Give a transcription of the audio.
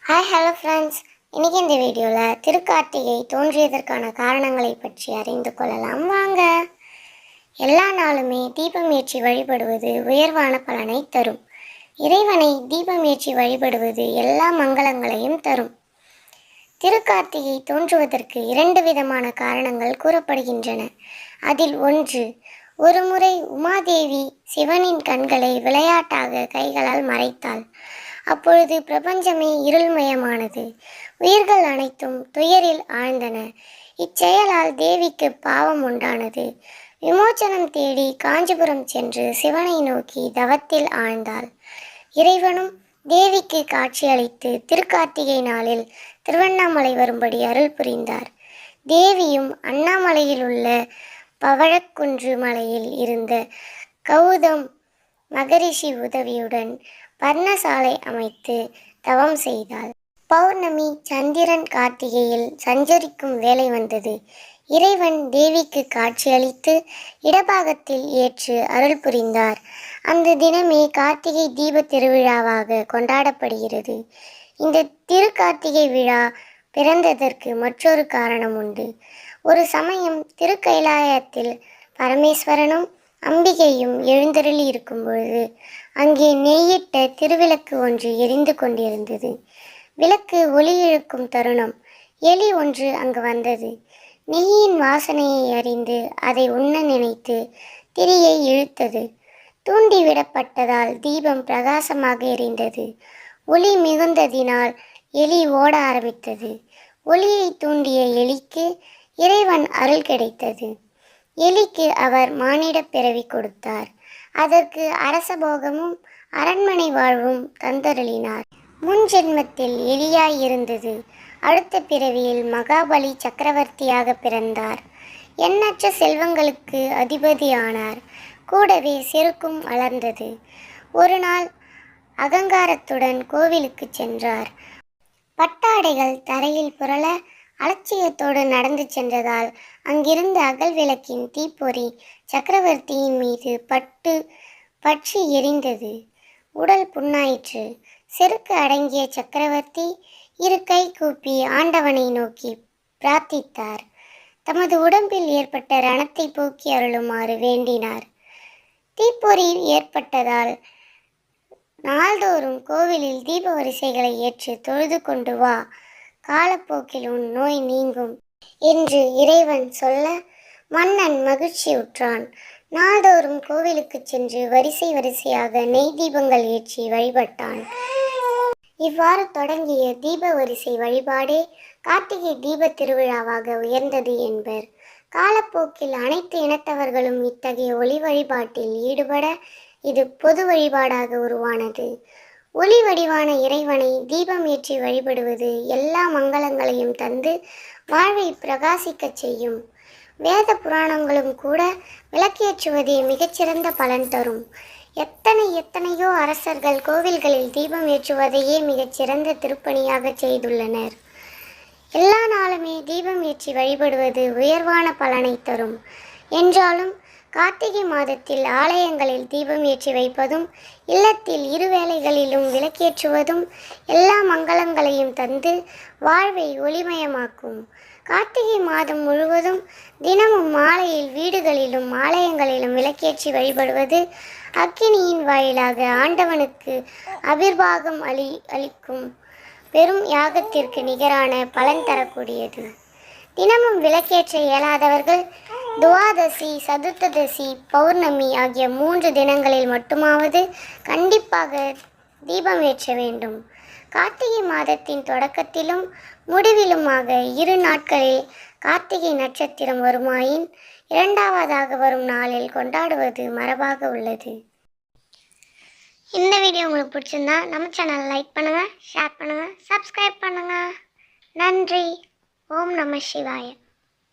Hi hello friends. இன்றைக்கி இந்த வீடியோவில் திருக்கார்த்திகை தோன்றியதற்கான காரணங்களை பற்றி அறிந்து கொள்ளலாம் வாங்க. எல்லா நாளுமே தீபம் ஏற்றி வழிபடுவது உயர்வான பலனை தரும். இறைவனை தீபம் ஏற்றி வழிபடுவது எல்லா மங்களங்களையும் தரும். திருக்கார்த்திகை தோன்றுவதற்கு 2 விதமான காரணங்கள் கூறப்படுகின்றன. அதில் ஒன்று, ஒருமுறை உமாதேவி சிவனின் கண்களை விளையாட்டாக கைகளால் மறைத்தாள். அப்பொழுது பிரபஞ்சமே இருள்மயமானது. உயிர்கள் அனைத்தும் துயரில் ஆழ்ந்தன. இச்செயலால் தேவிக்கு பாவம் உண்டானது. விமோச்சனம் தேடி காஞ்சிபுரம் சென்று சிவனை நோக்கி தவத்தில் ஆழ்ந்தாள். இறைவனும் தேவிக்கு காட்சியளித்து திருக்கார்த்திகை நாளில் திருவண்ணாமலை வரும்படி அருள் புரிந்தார். தேவியும் அண்ணாமலையில் உள்ள பவழக்குன்று மலையில் இருந்த கௌதம் மகரிஷி உதவியுடன் பர்ணசாலை அமைத்து தவம் செய்தாள். பௌர்ணமி சந்திரன் கார்த்திகையில் சஞ்சரிக்கும் வேலை வந்தது. இறைவன் தேவிக்கு காட்சியளித்து இடபாகத்தில் ஏற்று அருள் புரிந்தார். அந்த தினமே கார்த்திகை தீப திருவிழாவாக கொண்டாடப்படுகிறது. இந்த திருக்கார்த்திகை விழா பிறந்ததற்கு மற்றொரு காரணம் உண்டு. ஒரு சமயம் திருக்கைலாயத்தில் பரமேஸ்வரனும் அம்பிகையும் எழுந்தருளி இருக்கும் பொழுது அங்கே நெய்யிட்ட திருவிளக்கு ஒன்று எரிந்து கொண்டிருந்தது. விளக்கு ஒளி இழுக்கும் தருணம் எலி ஒன்று அங்கு வந்தது. நெய்யின் வாசனையை அறிந்து அதை உண்ண நினைத்து திரியை இழுத்தது. தூண்டி விடப்பட்டதால் தீபம் பிரகாசமாக எரிந்தது. ஒளி மிகுந்ததினால் எலி ஓட ஆரம்பித்தது. ஒளியை தூண்டிய எலிக்கு இறைவன் அருள் கிடைத்தது. எலிக்கு அவர் மானிட பிறவி கொடுத்தார். அதற்கு அரசபோகமும் அரண்மனை வாழ்வும் தந்தருளினார். முன் ஜென்மத்தில் எலியாய் இருந்தது. அடுத்த பிறவியில் மகாபலி சக்கரவர்த்தியாக பிறந்தார். எண்ணற்ற செல்வங்களுக்கு அதிபதியானார். கூடவே செருக்கும் வளர்ந்தது. ஒரு நாள் அகங்காரத்துடன் கோவிலுக்கு சென்றார். பட்டாடைகள் தரையில் புரள அலட்சியத்தோடு நடந்து சென்றதால் அங்கிருந்த அகல் விளக்கின் தீப்பொறி சக்கரவர்த்தியின் மீது பற்றி எரிந்தது. உடல் புண்ணாயிற்று. செருக்கு அடங்கிய சக்கரவர்த்தி 2 கை கூப்பி ஆண்டவனை நோக்கி பிரார்த்தித்தார். தமது உடம்பில் ஏற்பட்ட ரணத்தை போக்கி அருளுமாறு வேண்டினார். தீப்பொறி ஏற்பட்டதால் நாள்தோறும் கோவிலில் தீப வரிசைகளை ஏற்று தொழுது கொண்டு வா, காலப்போக்கில் உன் நோய் நீங்கும் என்று இறைவன் சொல்ல மன்னன் மகிழ்ச்சியுற்றான். நாள்தோறும் கோவிலுக்கு சென்று வரிசையாக நெய் தீபங்கள் ஏற்றி வழிபட்டான். இவ்வாறு தொடங்கிய தீப வரிசை வழிபாடே கார்த்திகை தீப திருவிழாவாக உயர்ந்தது என்பர். காலப்போக்கில் அனைத்து இனத்தவர்களும் இத்தகைய ஒளி வழிபாட்டில் ஈடுபட இது பொது வழிபாடாக உருவானது. ஒளி வடிவான இறைவனை தீபம் ஏற்றி வழிபடுவது எல்லா மங்களங்களையும் தந்து வாழ்வை பிரகாசிக்கச் செய்யும். வேத புராணங்களும் கூட விளக்கேற்றுவதே மிகச்சிறந்த பலன் தரும். எத்தனையோ அரசர்கள் கோவில்களில் தீபம் ஏற்றுவதையே மிகச்சிறந்த திருப்பணியாக செய்துள்ளனர். எல்லா நாளுமே தீபம் ஏற்றி வழிபடுவது உயர்வான பலனை தரும் என்றாலும் கார்த்திகை மாதத்தில் ஆலயங்களில் தீபம் ஏற்றி வைப்பதும் இல்லத்தில் 2 வேளைகளிலும் விளக்கேற்றுவதும் எல்லா மங்களங்களையும் தந்து வாழ்வை ஒளிமயமாக்கும். கார்த்திகை மாதம் முழுவதும் தினமும் மாலையில் வீடுகளிலும் ஆலயங்களிலும் விளக்கேற்றி வழிபடுவது அக்கினியின் வாயிலாக ஆண்டவனுக்கு அபிர்வாகம் அளிக்கும் பெரும் யாகத்திற்கு நிகரான பலன் தரக்கூடியது. தினமும் விளக்கேற்ற இயலாதவர்கள் துவாதசி, சதுர்த்ததசி, பௌர்ணமி ஆகிய 3 தினங்களில் மட்டுமாவது கண்டிப்பாக தீபம் ஏற்ற வேண்டும். கார்த்திகை மாதத்தின் தொடக்கத்திலும் முடிவிலுமாக 2 நாட்களில் கார்த்திகை நட்சத்திரம் வருமாயின் 2வதாக வரும் நாளில் கொண்டாடுவது மரபாக உள்ளது. இந்த வீடியோ உங்களுக்கு பிடிச்சிருந்தா நம்ம சேனலை லைக் பண்ணுங்கள், ஷேர் பண்ணுங்கள், சப்ஸ்கிரைப் பண்ணுங்கள். நன்றி. ஓம் நம சிவாய.